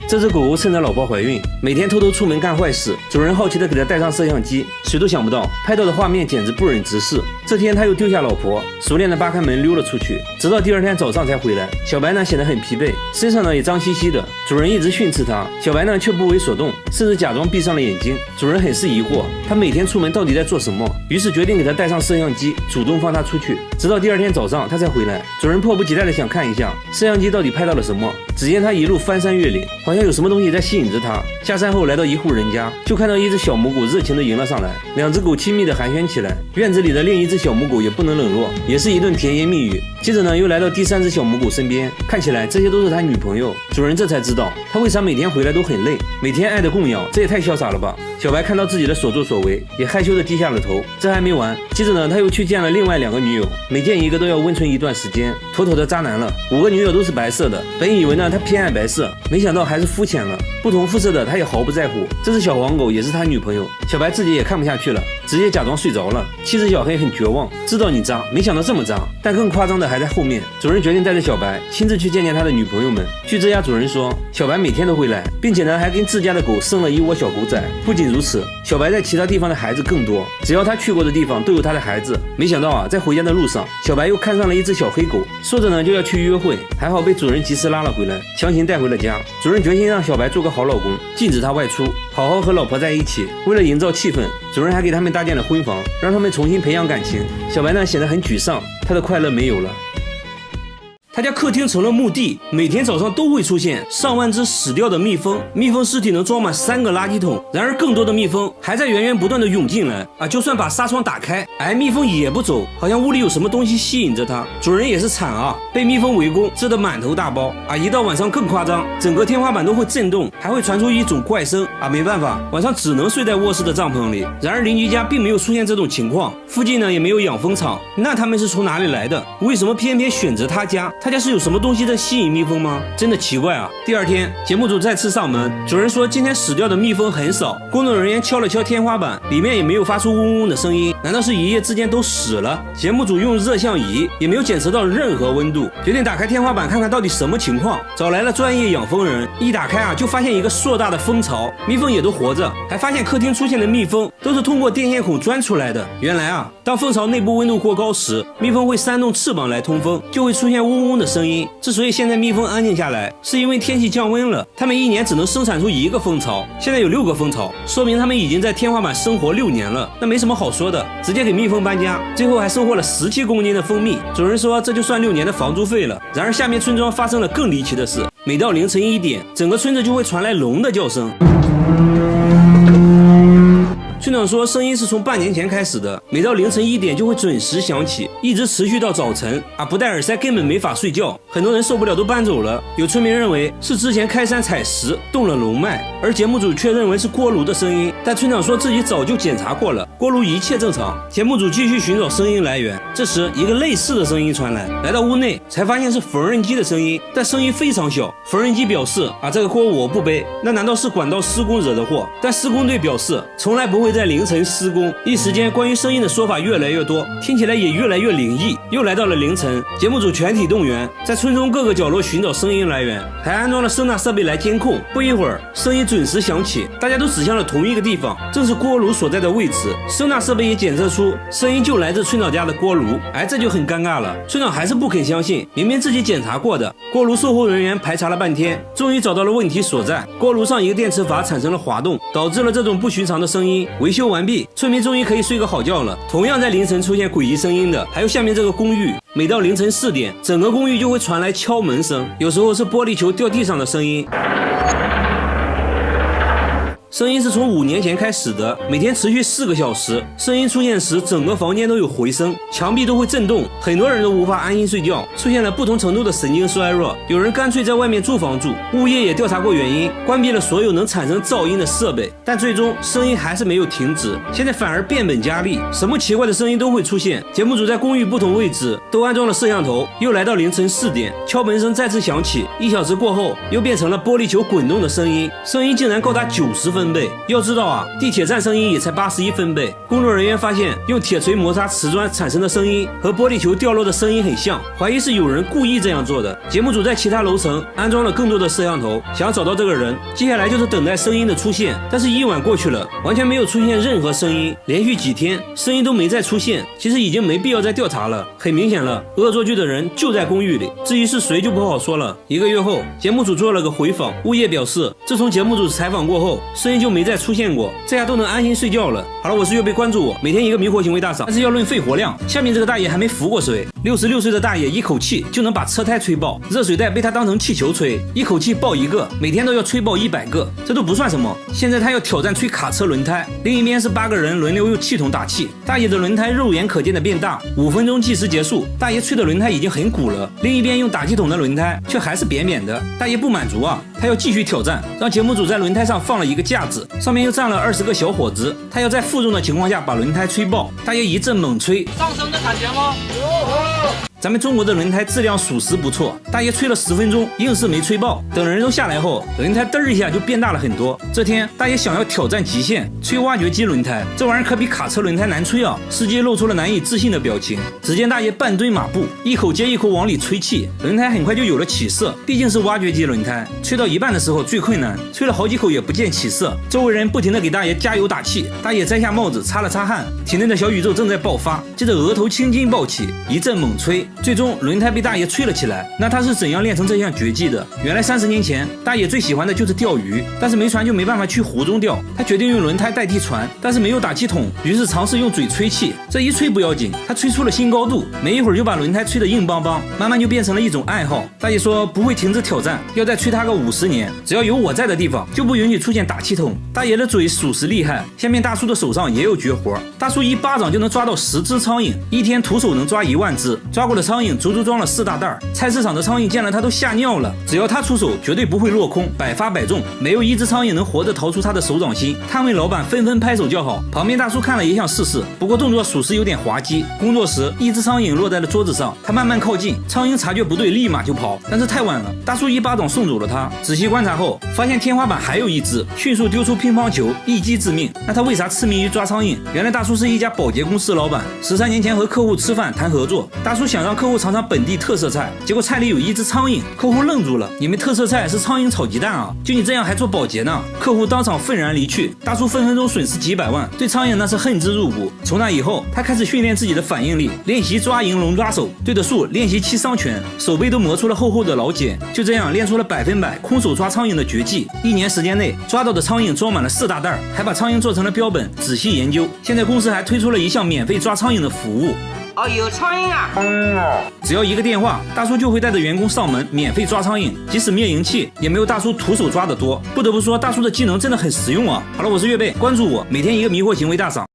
这只狗狗趁着老婆怀孕，每天偷偷出门干坏事，主人好奇的给它带上摄像机，谁都想不到拍到的画面简直不忍直视。这天他又丢下老婆，熟练的扒开门溜了出去，直到第二天早上才回来。小白呢显得很疲惫，身上呢也脏兮兮的，主人一直训斥他，小白呢却不为所动，甚至假装闭上了眼睛。主人很是疑惑，他每天出门到底在做什么？于是决定给他带上摄像机，主动放他出去。直到第二天早上他才回来，主人迫不及待的想看一下摄像机到底拍到了什么。只见他一路翻山越岭，好像有什么东西在吸引着他。下山后来到一户人家，就看到一只小母狗热情的迎了上来，两只狗亲密的寒暄起来。院子里的另一只小母狗也不能冷落，也是一顿甜言蜜语。接着呢，又来到第三只小母狗身边，看起来这些都是他女朋友。主人这才知道他为啥每天回来都很累，每天爱的供养，这也太潇洒了吧。小白看到自己的所作所为，也害羞的低下了头。这还没完，接着呢，他又去见了另外2个女友，每见一个都要温存一段时间，妥妥的渣男了。5个女友都是白色的，本以为呢他偏爱白色，没想到还是肤浅了。不同肤色的他也毫不在乎。这只小黄狗也是他女朋友，小白自己也看不下去了，直接假装睡着了。妻子小黑很绝望，知道你渣，没想到这么渣。但更夸张的还在后面，主人决定带着小白亲自去见见他的女朋友们。据这家主人说，小白每天都会来，并且呢还跟自家的狗生了一窝小狗仔。不仅如此，小白在其他地方的孩子更多，只要他去过的地方都有他的孩子。没想到啊，在回家的路上，小白又看上了一只小黑狗，说着呢就要去约会，还好被主人及时拉了回来，强行带回了家。主人决心让小白做个好老公，禁止他外出，好好和老婆在一起。为了营造气氛，主人还给他们搭建了婚房，让他们重新培养感情。小白呢显得很沮丧，他的快乐没有了。他家客厅成了墓地，每天早上都会出现上万只死掉的蜜蜂，蜜蜂尸体能装满3个垃圾桶。然而更多的蜜蜂还在源源不断的涌进来啊！就算把纱窗打开，蜜蜂也不走，好像屋里有什么东西吸引着它。主人也是惨啊，被蜜蜂围攻，蛰得满头大包啊！一到晚上更夸张，整个天花板都会震动，还会传出一种怪声啊！没办法，晚上只能睡在卧室的帐篷里。然而邻居家并没有出现这种情况，附近呢也没有养蜂场，那他们是从哪里来的？为什么偏偏选择他家？他家是有什么东西在吸引蜜蜂吗？真的奇怪啊！第二天，节目组再次上门，主人说今天死掉的蜜蜂很少。工作人员敲了敲天花板，里面也没有发出嗡嗡的声音，难道是一夜之间都死了？节目组用热像仪也没有检测到任何温度，决定打开天花板看看到底什么情况。找来了专业养蜂人，一打开啊，就发现一个硕大的蜂巢，蜜蜂也都活着，还发现客厅出现的蜜蜂都是通过电线孔钻出来的。原来啊，当蜂巢内部温度过高时，蜜蜂会扇动翅膀来通风，就会出现嗡嗡的声音。之所以现在蜜蜂安静下来，是因为天气降温了，它们一年只能生产出1个蜂巢，现在有6个蜂巢，说明它们已经在天花板生活6年了。那没什么好说的，直接给蜜蜂搬家，最后还收获了17公斤的蜂蜜。主人说这就算6年的房租费了。然而下面村庄发生了更离奇的事，每到凌晨1点，整个村子就会传来龙的叫声。村长说声音是从半年前开始的，每到凌晨1点就会准时响起，一直持续到早晨啊！不戴耳塞根本没法睡觉，很多人受不了都搬走了。有村民认为是之前开山采石动了龙脉，而节目组却认为是锅炉的声音，但村长说自己早就检查过了，锅炉一切正常。节目组继续寻找声音来源，这时一个类似的声音传来，来到屋内才发现是缝纫机的声音，但声音非常小。缝纫机表示这个锅我不背，那难道是管道施工惹的祸？但施工队表示从来不会在凌晨施工。一时间关于声音的说法越来越多，听起来也越来越灵异。又来到了凌晨，节目组全体动员，在村中各个角落寻找声音来源，还安装了声纳设备来监控。不一会儿，声音准时响起，大家都指向了同一个地方，正是锅炉所在的位置。声纳设备也检测出声音就来自村长家的锅炉。这就很尴尬了，村长还是不肯相信，明明自己检查过的。锅炉售后人员排查了半天，终于找到了问题所在，锅炉上一个电磁阀产生了滑动，导致了这种不寻常的声音。维修完毕，村民终于可以睡个好觉了。同样在凌晨出现诡异声音的还有下面这个公寓，每到凌晨4点，整个公寓就会传来敲门声，有时候是玻璃球掉地上的声音。声音是从5年前开始的，每天持续4个小时。声音出现时，整个房间都有回声，墙壁都会震动，很多人都无法安心睡觉，出现了不同程度的神经衰弱。有人干脆在外面租房住，物业也调查过原因，关闭了所有能产生噪音的设备，但最终声音还是没有停止，现在反而变本加厉，什么奇怪的声音都会出现。节目组在公寓不同位置都安装了摄像头。又来到凌晨4点，敲门声再次响起，1小时过后又变成了玻璃球滚动的声音，声音竟然高达90分分贝。要知道啊，地铁站声音也才81分贝。工作人员发现用铁锤摩擦瓷砖产生的声音和玻璃球掉落的声音很像，怀疑是有人故意这样做的。节目组在其他楼层安装了更多的摄像头，想要找到这个人。接下来就是等待声音的出现，但是1晚过去了，完全没有出现任何声音，连续几天声音都没再出现。其实已经没必要再调查了，很明显了，恶作剧的人就在公寓里，至于是谁就不好说了。1个月后，节目组做了个回访，物业表示，自从节目组采访过后，声音就没再出现过，这下都能安心睡觉了。好了，我是岳贝，关注我，每天一个迷惑行为大赏，但是要论肺活量，下面这个大爷还没服过谁。66岁的大爷一口气就能把车胎吹爆，热水袋被他当成气球吹，一口气爆1个，每天都要吹爆100个，这都不算什么。现在他要挑战吹卡车轮胎，另一边是8个人轮流用气筒打气，大爷的轮胎肉眼可见的变大，5分钟计时结束，大爷吹的轮胎已经很鼓了，另一边用打气筒的轮胎却还是扁扁的。大爷不满足啊，他要继续挑战，让节目组在轮胎上放了一个架子，上面又站了20个小伙子，他要在负重的情况下把轮胎吹爆。大爷一阵猛吹，上升的感觉吗？咱们中国的轮胎质量属实不错，大爷吹了10分钟，硬是没吹爆。等人都下来后，轮胎嘚一下就变大了很多。这天，大爷想要挑战极限，吹挖掘机轮胎，这玩意儿可比卡车轮胎难吹啊！司机露出了难以置信的表情。只见大爷半蹲马步，一口接一口往里吹气，轮胎很快就有了起色。毕竟是挖掘机轮胎，吹到一半的时候最困难，吹了好几口也不见起色。周围人不停地给大爷加油打气，大爷摘下帽子擦了擦汗，体内的小宇宙正在爆发。接着额头青筋暴起，一阵猛吹。最终轮胎被大爷吹了起来。那他是怎样练成这项绝技的？原来30年前，大爷最喜欢的就是钓鱼，但是没船就没办法去湖中钓，他决定用轮胎代替船，但是没有打气筒，于是尝试用嘴吹气。这一吹不要紧，他吹出了新高度，没一会儿就把轮胎吹得硬邦邦，慢慢就变成了一种爱好。大爷说不会停止挑战，要再吹他个50年，只要有我在的地方就不允许出现打气筒。大爷的嘴属实厉害，下面大叔的手上也有绝活，大叔一巴掌就能抓到10只苍蝇，一天徒手能抓1万只，抓过的苍蝇足足装了4大袋。菜市场的苍蝇见了他都吓尿了，只要他出手绝对不会落空，百发百中，没有一只苍蝇能活着逃出他的手掌心。摊位老板纷纷拍手叫好，旁边大叔看了也想试试，不过动作属实有点滑稽。工作时，一只苍蝇落在了桌子上，他慢慢靠近，苍蝇察觉不对立马就跑，但是太晚了，大叔一巴掌送走了他。仔细观察后发现天花板还有一只，迅速丢出乒乓球，一击致命。那他为啥痴迷于抓苍蝇？原来大叔是一家保洁公司老板，13年前和客户吃饭谈合作，大叔想让客户尝尝本地特色菜，结果菜里有一只苍蝇，客户愣住了，你们特色菜是苍蝇炒鸡蛋啊？就你这样还做保洁呢？客户当场愤然离去，大叔分分钟损失几百万，对苍蝇那是恨之入骨。从那以后，他开始训练自己的反应力，练习抓蝇龙抓手，对着树练习7伤拳，手背都磨出了厚厚的老茧，就这样练出了100%空手抓苍蝇的绝技。1年时间内抓到的苍蝇装满了4大袋，还把苍蝇做成了标本，仔细研究。现在公司还推出了一项免费抓苍蝇的服务。哦，有苍蝇啊！只要一个电话，大叔就会带着员工上门免费抓苍蝇，即使灭蝇器也没有大叔徒手抓的多。不得不说，大叔的技能真的很实用啊！好了，我是岳贝，关注我，每天一个迷惑行为大赏。